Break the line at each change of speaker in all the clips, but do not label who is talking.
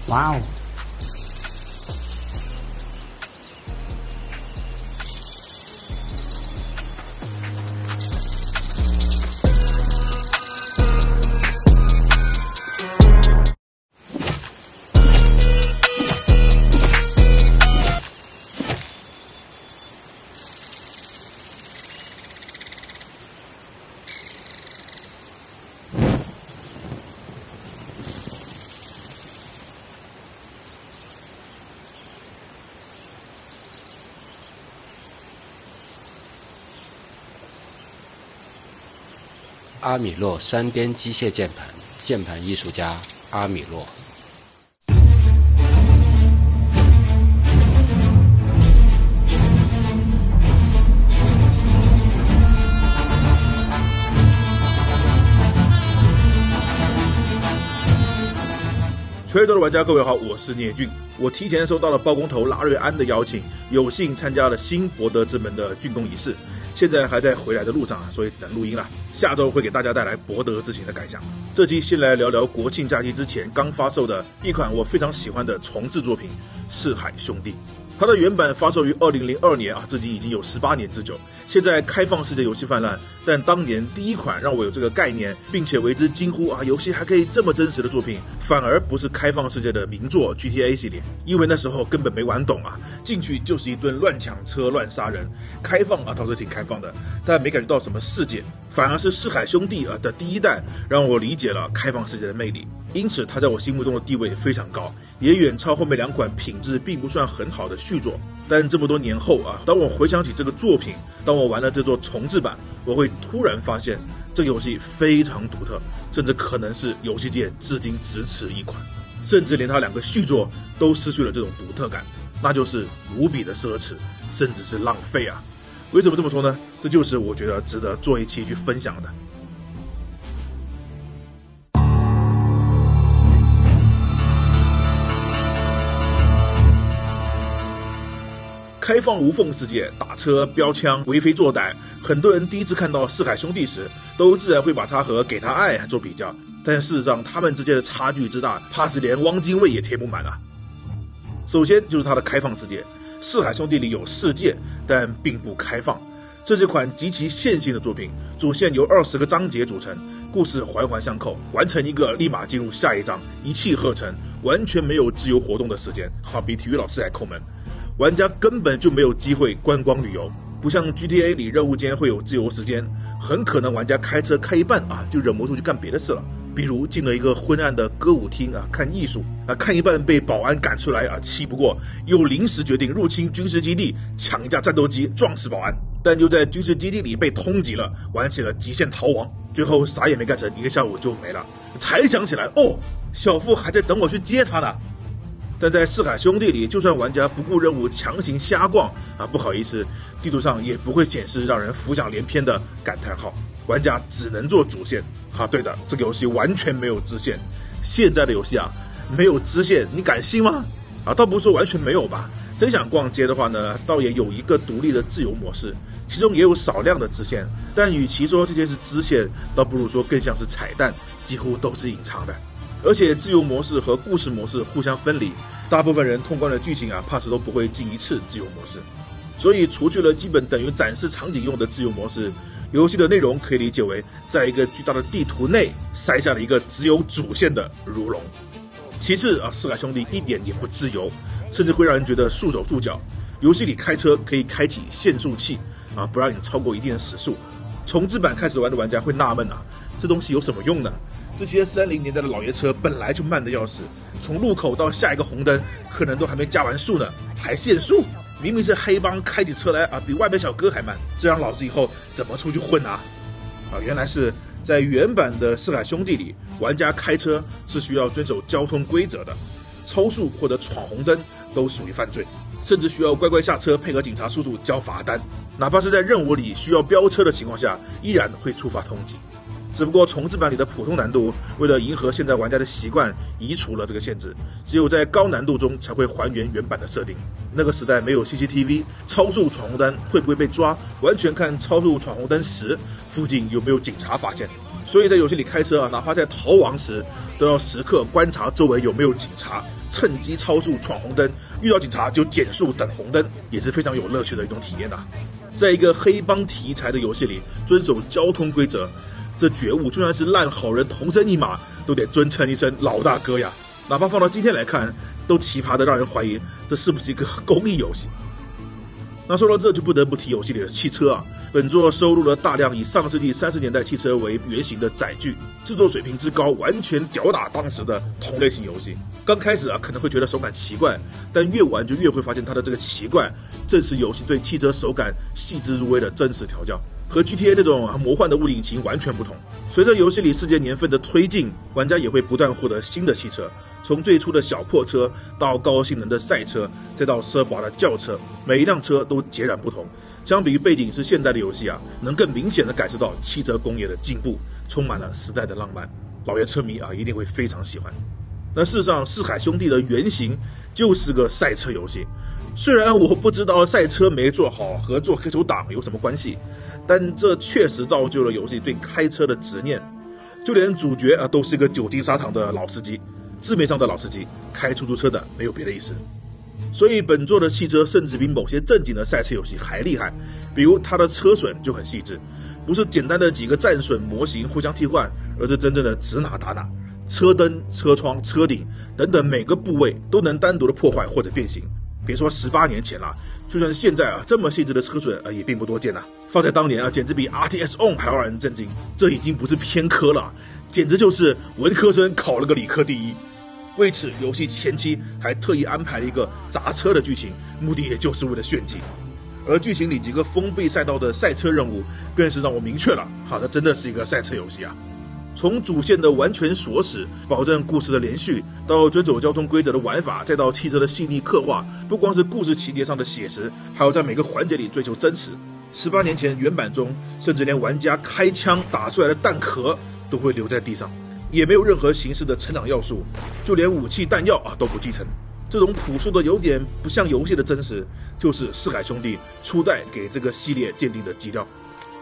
哇哦！
阿米洛山边机械键盘，键盘艺术家阿米洛。
推头的玩家各位好，我是聂俊。我提前收到了包工头拉瑞安的邀请，有幸参加了新博德之门的竣工仪式。现在还在回来的路上，所以只能录音了。下周会给大家带来博德之行的感想。这期先来聊聊国庆假期之前刚发售的一款我非常喜欢的重制作品《四海兄弟》。它的原版发售于2002年至今已经有18年之久。现在开放世界游戏泛滥，但当年第一款让我有这个概念，并且为之惊呼游戏还可以这么真实的作品，反而不是开放世界的名作 GTA 系列，因为那时候根本没玩懂进去就是一顿乱抢车、乱杀人。开放倒是挺开放的，但没感觉到什么世界，反而是四海兄弟的第一代让我理解了开放世界的魅力，因此它在我心目中的地位非常高，也远超后面两款品质并不算很好的续作。但这么多年后当我回想起这个作品，当我玩了这座重制版，我会突然发现这个游戏非常独特，甚至可能是游戏界至今只此一款，甚至连它两个续作都失去了这种独特感，那就是无比的奢侈，甚至是浪费为什么这么说呢？这就是我觉得值得做一期去分享的。开放无缝世界，打车、飙枪、为非作歹，很多人第一次看到四海兄弟时，都自然会把它和给他爱做比较，但事实上他们之间的差距之大，怕是连汪精卫也填不满首先就是它的开放世界，四海兄弟里有世界，但并不开放。这是款极其线性的作品，主线由20个章节组成，故事环环相扣，完成一个立马进入下一章，一气呵成，完全没有自由活动的时间，比体育老师还抠门。玩家根本就没有机会观光旅游，不像 GTA 里任务间会有自由时间，很可能玩家开车开一半就忍不住去干别的事了，比如进了一个昏暗的歌舞厅看艺术看一半被保安赶出来气不过，又临时决定入侵军事基地，抢一架战斗机撞死保安，但就在军事基地里被通缉了，玩起了极限逃亡，最后啥也没干成，一个下午就没了，才想起来小夫还在等我去接他呢。但在四海兄弟里，就算玩家不顾任务强行瞎逛不好意思，地图上也不会显示让人浮想联翩的感叹号，玩家只能做主线对的，这个游戏完全没有支线。现在的游戏没有支线，你敢信吗？倒不是说完全没有吧，真想逛街的话呢，倒也有一个独立的自由模式，其中也有少量的支线，但与其说这些是支线，倒不如说更像是彩蛋，几乎都是隐藏的。而且自由模式和故事模式互相分离，大部分人通关的剧情怕是都不会进一次自由模式，所以除去了基本等于展示场景用的自由模式，游戏的内容可以理解为在一个巨大的地图内塞下了一个只有主线的如龙。其次四海兄弟一点也不自由，甚至会让人觉得束手束脚。游戏里开车可以开启限速器不让你超过一定的时速。重制版开始玩的玩家会纳闷这东西有什么用呢？这些30年代的老爷车本来就慢得要死，从路口到下一个红灯可能都还没加完速呢，还限速？明明是黑帮开起车来比外卖小哥还慢，这样老子以后怎么出去混原来是在原版的四海兄弟里，玩家开车是需要遵守交通规则的，超速或者闯红灯都属于犯罪，甚至需要乖乖下车配合警察叔叔交罚单，哪怕是在任务里需要飙车的情况下，依然会触发通缉。只不过重制版里的普通难度为了迎合现在玩家的习惯，移除了这个限制，只有在高难度中才会还原原版的设定。那个时代没有 CCTV， 超速闯红灯会不会被抓，完全看超速闯红灯时附近有没有警察发现。所以在游戏里开车哪怕在逃亡时，都要时刻观察周围有没有警察，趁机超速闯红灯，遇到警察就减速等红灯，也是非常有乐趣的一种体验在一个黑帮题材的游戏里，遵守交通规则，这觉悟就算是烂好人同生一马，都得尊称一声老大哥呀。哪怕放到今天来看，都奇葩的让人怀疑这是不是一个公益游戏。那说到这，就不得不提游戏里的汽车本作收录了大量以上世纪30年代汽车为原型的载具，制作水平之高，完全吊打当时的同类型游戏。刚开始可能会觉得手感奇怪，但越玩就越会发现它的这个奇怪，正是游戏对汽车手感细致入微的真实调教，和 GTA 那种魔幻的物理引擎完全不同。随着游戏里世界年份的推进，玩家也会不断获得新的汽车，从最初的小破车到高性能的赛车，再到奢华的轿车，每一辆车都截然不同。相比于背景是现代的游戏能更明显的感受到汽车工业的进步，充满了时代的浪漫。老爷车迷一定会非常喜欢。那事实上，四海兄弟的原型就是个赛车游戏。虽然我不知道赛车没做好和做黑手党有什么关系，但这确实造就了游戏对开车的执念。就连主角都是一个久经沙场的老司机，字面上的老司机，开出租车的没有别的意思。所以本作的汽车甚至比某些正经的赛车游戏还厉害，比如它的车损就很细致，不是简单的几个战损模型互相替换，而是真正的指哪打哪，车灯、车窗、车顶等等每个部位都能单独的破坏或者变形。别说18年前了，就算现在这么细致的车损也并不多见放在当年简直比 RTS On 还要让人震惊。这已经不是偏科了，简直就是文科生考了个理科第一。为此，游戏前期还特意安排了一个砸车的剧情，目的也就是为了炫技。而剧情里几个封闭赛道的赛车任务，更是让我明确了，这真的是一个赛车游戏从主线的完全锁死，保证故事的连续，到遵守交通规则的玩法，再到汽车的细腻刻画，不光是故事情节上的写实，还有在每个环节里追求真实。18年前原版中，甚至连玩家开枪打出来的弹壳都会留在地上，也没有任何形式的成长要素，就连武器弹药都不继承。这种朴素的有点不像游戏的真实，就是四海兄弟初代给这个系列鉴定的基调。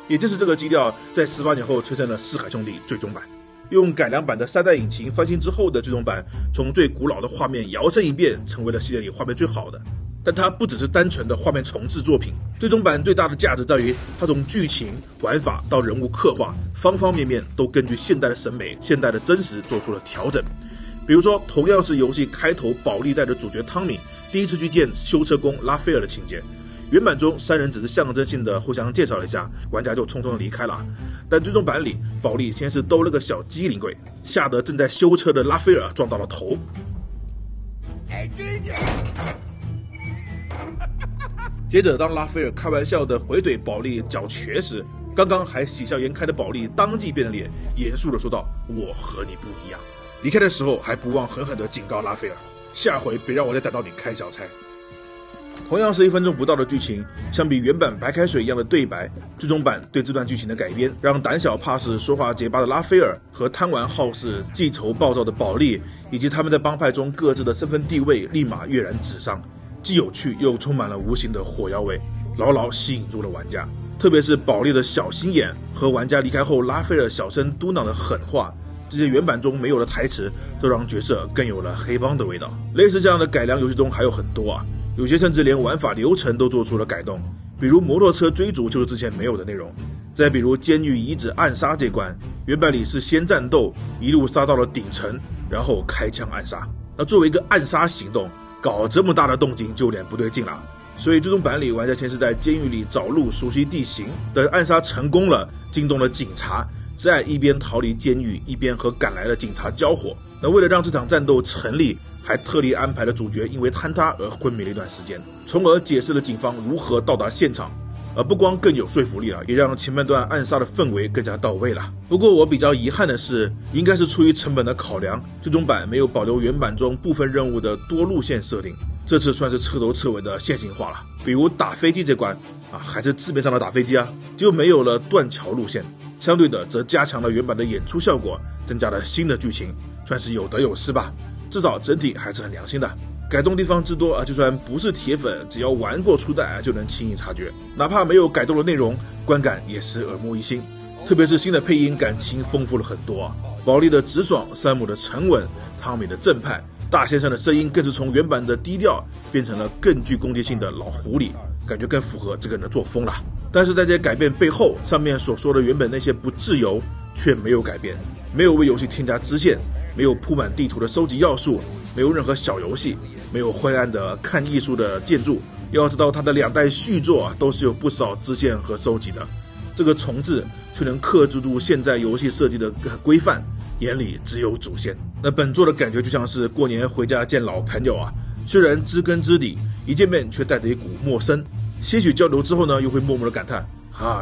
也就是这个基调，在18年后催生了四海兄弟最终版。用改良版的3代引擎翻新之后的最终版，从最古老的画面摇身一变，成为了系列里画面最好的。但它不只是单纯的画面重置作品，最终版最大的价值在于它从剧情、玩法到人物刻画，方方面面都根据现代的审美、现代的真实做出了调整。比如说，同样是游戏开头保利带着主角汤米第一次去见修车工拉斐尔的情节，原版中3人只是象征性的互相介绍了一下，玩家就匆匆的离开了。但最终版里，保利先是兜了个小机灵鬼，吓得正在修车的拉斐尔撞到了头。接着当拉斐尔开玩笑的回怼保利脚瘸时，刚刚还喜笑颜开的保利当即变了脸，严肃的说道：我和你不一样。离开的时候还不忘狠狠的警告拉斐尔，下回别让我再逮到你开小差。同样是1分钟不到的剧情，相比原版白开水一样的对白，最终版对这段剧情的改编，让胆小怕事、说话结巴的拉斐尔和贪玩好事、记仇暴躁的保利，以及他们在帮派中各自的身份地位，立马跃然纸上。既有趣又充满了无形的火药味，牢牢吸引住了玩家。特别是保利的小心眼和玩家离开后拉斐尔小声嘟囔的狠话，这些原版中没有的台词，都让角色更有了黑帮的味道。类似这样的改良游戏中还有很多有些甚至连玩法流程都做出了改动，比如摩托车追逐就是之前没有的内容。再比如监狱遗址暗杀这关，原版里是先战斗，一路杀到了顶层，然后开枪暗杀。那作为一个暗杀行动，搞这么大的动静就有点不对劲了。所以最终版里，玩家先是在监狱里找路熟悉地形，等暗杀成功了，惊动了警察，再一边逃离监狱，一边和赶来的警察交火。那为了让这场战斗成立，还特地安排了主角因为坍塌而昏迷了一段时间，从而解释了警方如何到达现场。而不光更有说服力了，也让前半段暗杀的氛围更加到位了。不过我比较遗憾的是，应该是出于成本的考量，最终版没有保留原版中部分任务的多路线设定，这次算是彻头彻尾的线性化了。比如打飞机这关还是字面上的打飞机就没有了断桥路线，相对的则加强了原版的演出效果，增加了新的剧情，算是有得有失吧。至少整体还是很良心的。改动地方之多就算不是铁粉，只要玩过初代就能轻易察觉。哪怕没有改动的内容，观感也是耳目一新。特别是新的配音，感情丰富了很多保利的直爽，山姆的沉稳，汤米的正派，大先生的声音更是从原版的低调变成了更具攻击性的老狐狸，感觉更符合这个人的作风了。但是在这些改变背后，上面所说的原本那些不自由却没有改变，没有为游戏添加支线，没有铺满地图的收集要素，没有任何小游戏，没有昏暗的看艺术的建筑。要知道它的2代续作都是有不少支线和收集的，这个重置却能克制住现在游戏设计的规范，眼里只有主线。那本作的感觉就像是过年回家见老朋友啊，虽然知根知底，一见面却带着一股陌生。些许交流之后呢，又会默默的感叹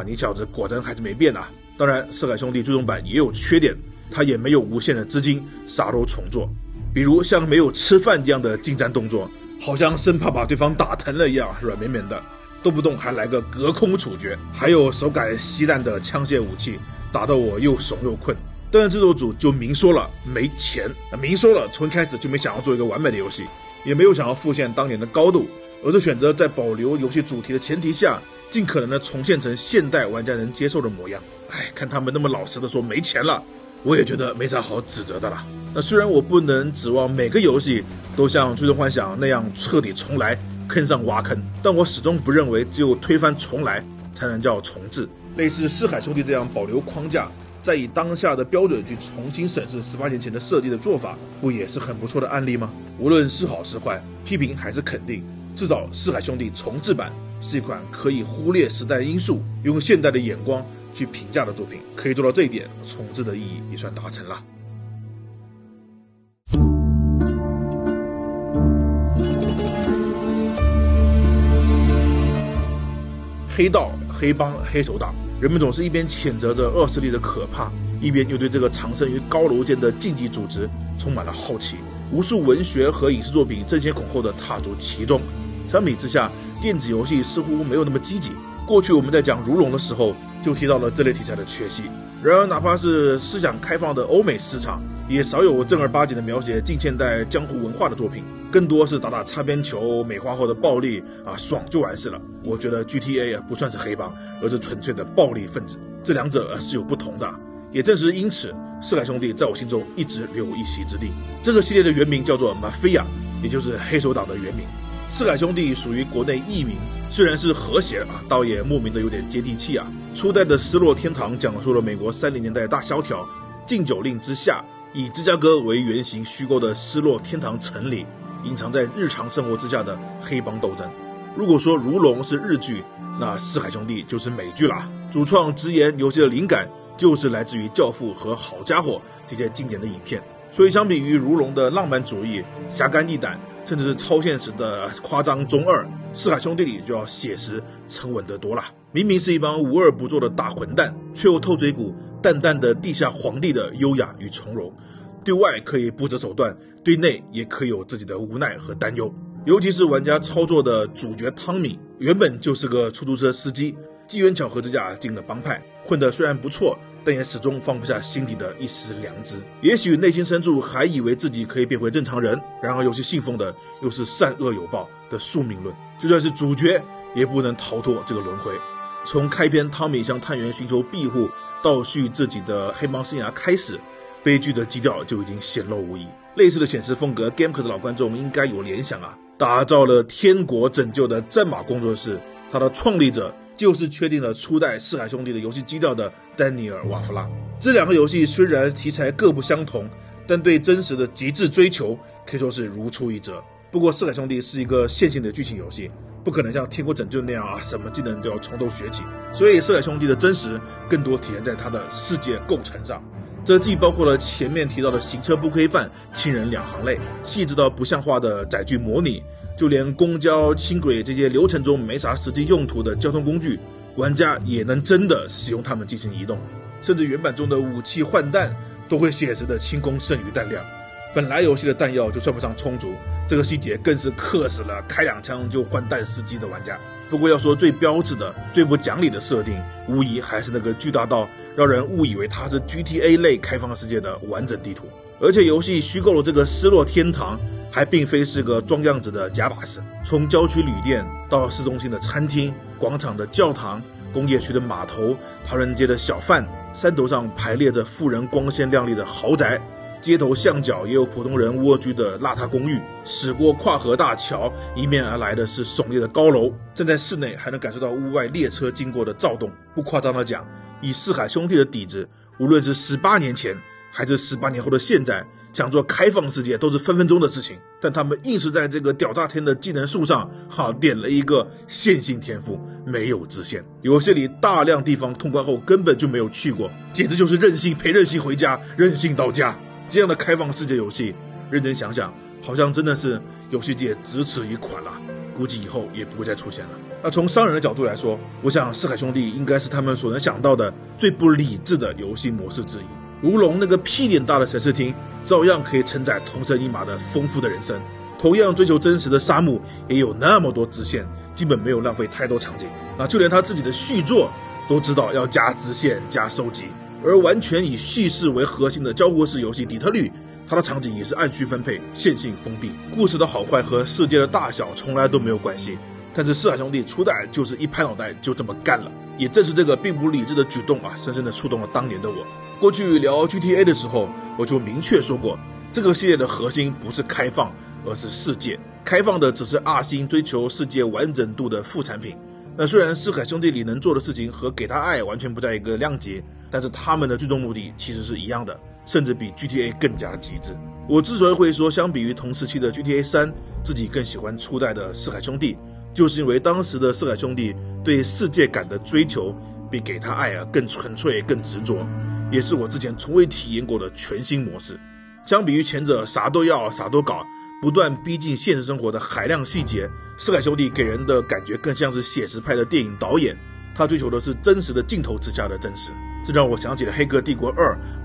你小子果真还是没变啊。当然色海兄弟最终版也有缺点，它也没有无限的资金啥都重做，比如像没有吃饭一样的近战动作，好像生怕把对方打疼了一样软绵绵的，动不动还来个隔空处决，还有手感稀烂的枪械武器，打得我又怂又困。但是制作组就明说了没钱，明说了从一开始就没想要做一个完美的游戏，也没有想要复现当年的高度，而是选择在保留游戏主题的前提下，尽可能的重现成现代玩家能接受的模样。看他们那么老实的说没钱了，我也觉得没啥好指责的了。那虽然我不能指望每个游戏都像《最终幻想》那样彻底重来，坑上挖坑，但我始终不认为只有推翻重来才能叫重置。类似四海兄弟这样保留框架，再以当下的标准去重新审视18年前的设计的做法，不也是很不错的案例吗？无论是好是坏，批评还是肯定，至少四海兄弟重制版是一款可以忽略时代因素，用现代的眼光去评价的作品。可以做到这一点，重置的意义也算达成了。黑道、黑帮、黑手党，人们总是一边谴责着恶势力的可怕，一边又对这个藏身于高楼间的竞技组织充满了好奇。无数文学和影视作品争先恐后地踏足其中。相比之下，电子游戏似乎没有那么积极。过去我们在讲如龙的时候就提到了这类题材的缺席，然而哪怕是思想开放的欧美市场，也少有正儿八经的描写近现代江湖文化的作品，更多是打打擦边球，美化后的暴力爽就完事了。我觉得 GTA 不算是黑帮，而是纯粹的暴力分子，这两者是有不同的。也正是因此，四海兄弟在我心中一直留有一席之地。这个系列的原名叫做 Mafia， 也就是黑手党的原名。四海兄弟属于国内译名，虽然是和谐倒也莫名的有点接地气。初代的失落天堂讲述了美国30年代大萧条，禁酒令之下，以芝加哥为原型虚构的失落天堂城里，隐藏在日常生活之下的黑帮斗争。如果说如龙是日剧，那四海兄弟就是美剧啦。主创直言游戏的灵感就是来自于教父和好家伙这些经典的影片，所以相比于如龙的浪漫主义、侠肝义胆，甚至是超现实的夸张中二，四海兄弟里就要写实沉稳得多了。明明是一帮无恶不作的大混蛋，却又透着一股淡淡的地下皇帝的优雅与从容，对外可以不择手段，对内也可以有自己的无奈和担忧。尤其是玩家操作的主角汤米，原本就是个出租车司机，机缘巧合之下进了帮派，混得虽然不错，但也始终放不下心底的一丝良知。也许内心深处还以为自己可以变回正常人，然而游戏信奉的又是善恶有报的宿命论，就算是主角也不能逃脱这个轮回。从开篇汤米向探员寻求庇护，到叙自己的黑帮生涯开始，悲剧的基调就已经显露无遗。类似的显示风格 Gameker 的老观众应该有联想打造了天国拯救的战马工作室，它的创立者就是确定了初代四海兄弟的游戏基调的丹尼尔·瓦夫拉。这两个游戏虽然题材各不相同，但对真实的极致追求可以说是如出一辙。不过四海兄弟是一个线性的剧情游戏，不可能像天国拯救那样什么技能都要从头学起，所以四海兄弟的真实更多体现在它的世界构成上。这既包括了前面提到的行车不规范、亲人两行泪，细致到不像话的载具模拟，就连公交、轻轨这些流程中没啥实际用途的交通工具，玩家也能真的使用它们进行移动。甚至原版中的武器换弹都会写实的清空剩余弹量，本来游戏的弹药就算不上充足，这个细节更是克死了开2枪就换弹司机的玩家。不过要说最标志的、最不讲理的设定，无疑还是那个巨大到让人误以为它是 GTA 类开放世界的完整地图。而且游戏虚构了这个失落天堂还并非是个装样子的假把式，从郊区旅店到市中心的餐厅、广场的教堂、工业区的码头、唐人街的小贩，山头上排列着富人光鲜亮丽的豪宅，街头巷角也有普通人蜗居的邋遢公寓，驶过跨河大桥，迎面而来的是耸立的高楼，站在室内还能感受到屋外列车经过的躁动。不夸张的讲，以四海兄弟的底子，无论是18年前还是18年后的现在，想做开放世界都是分分钟的事情，但他们硬是在这个屌炸天的技能树上点了一个线性天赋，没有支线。游戏里大量地方通关后根本就没有去过，简直就是任性陪任性回家，任性到家。这样的开放世界游戏，认真想想，好像真的是游戏界只此一款了，估计以后也不会再出现了。那从商人的角度来说，我想四海兄弟应该是他们所能想到的最不理智的游戏模式之一。如龙那个屁脸大的城市厅，照样可以承载同生一马的丰富的人生。同样追求真实的沙漠，也有那么多支线，基本没有浪费太多场景。那就连他自己的续作都知道要加支线加收集。而完全以叙事为核心的交互式游戏底特律，它的场景也是按需分配，线性封闭，故事的好坏和世界的大小从来都没有关系。但是四海兄弟初代就是一拍脑袋就这么干了，也正是这个并不理智的举动深深的触动了当年的我。过去聊 GTA 的时候，我就明确说过，这个系列的核心不是开放，而是世界。开放的只是2星追求世界完整度的副产品。那虽然四海兄弟里能做的事情和给他爱完全不在一个量级，但是他们的最终目的其实是一样的，甚至比 GTA 更加极致。我之所以会说相比于同时期的 GTA 3，自己更喜欢初代的四海兄弟，就是因为当时的四海兄弟对世界感的追求比给他爱更纯粹更执着，也是我之前从未体验过的全新模式。相比于前者啥都要啥都搞，不断逼近现实生活的海量细节，四海兄弟给人的感觉更像是写实派的电影导演，他追求的是真实的镜头之下的真实。这让我想起了《黑客帝国2》，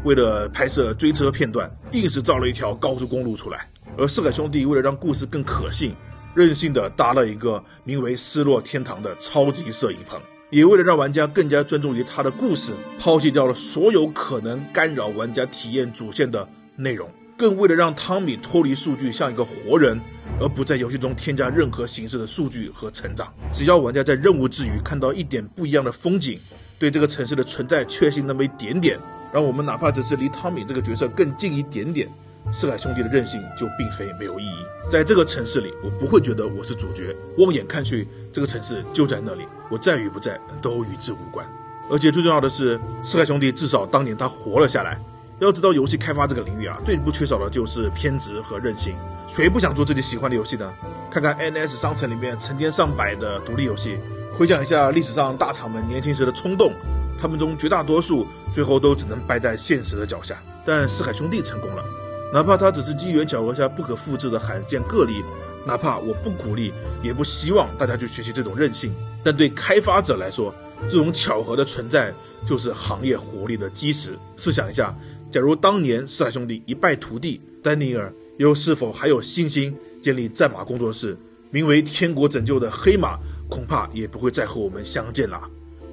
为了拍摄追车片段，硬是造了一条高速公路出来。而四海兄弟为了让故事更可信，任性的搭了一个名为失落天堂的超级摄影棚，也为了让玩家更加专注于他的故事，抛弃掉了所有可能干扰玩家体验主线的内容，更为了让汤米脱离数据像一个活人，而不在游戏中添加任何形式的数据和成长。只要玩家在任务之余看到一点不一样的风景，对这个城市的存在确信那么一点点，让我们哪怕只是离汤米这个角色更近一点点，四海兄弟的韧性就并非没有意义。在这个城市里，我不会觉得我是主角，望眼看去，这个城市就在那里，我在与不在都与之无关。而且最重要的是，四海兄弟至少当年他活了下来。要知道游戏开发这个领域最不缺少的就是偏执和任性，谁不想做自己喜欢的游戏呢？看看 NS 商城里面成千上百的独立游戏，回想一下历史上大厂们年轻时的冲动，他们中绝大多数最后都只能败在现实的脚下。但四海兄弟成功了，哪怕它只是机缘巧合下不可复制的罕见个例，哪怕我不鼓励也不希望大家去学习这种任性，但对开发者来说，这种巧合的存在就是行业活力的基石。试想一下，假如当年四海兄弟一败涂地，丹尼尔又是否还有信心建立战马工作室，名为天国拯救的黑马恐怕也不会再和我们相见了。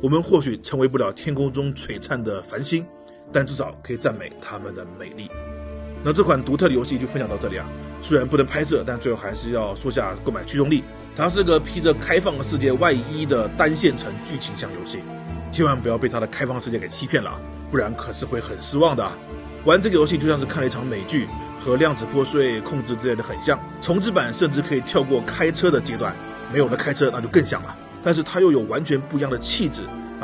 我们或许成为不了天空中璀璨的繁星，但至少可以赞美他们的美丽。那这款独特的游戏就分享到这里虽然不能拍摄，但最后还是要说下购买驱动力。它是个披着开放世界外衣的单线程剧情向游戏，千万不要被它的开放世界给欺骗了，不然可是会很失望的。玩这个游戏就像是看了一场美剧，和量子破碎、控制之类的很像。重置版甚至可以跳过开车的阶段，没有了开车那就更像了。但是它又有完全不一样的气质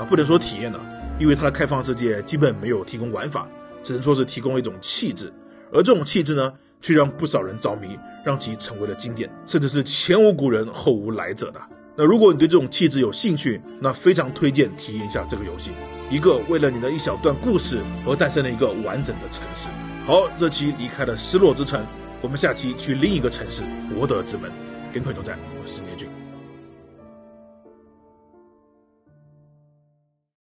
不能说体验了，因为它的开放世界基本没有提供玩法，只能说是提供了一种气质。而这种气质呢，却让不少人着迷，让其成为了经典，甚至是前无古人后无来者的。那如果你对这种气质有兴趣，那非常推荐体验一下这个游戏，一个为了你的一小段故事而诞生了一个完整的城市。好，这期离开了失落之城，我们下期去另一个城市博德之门。跟会都在，我是聂俊。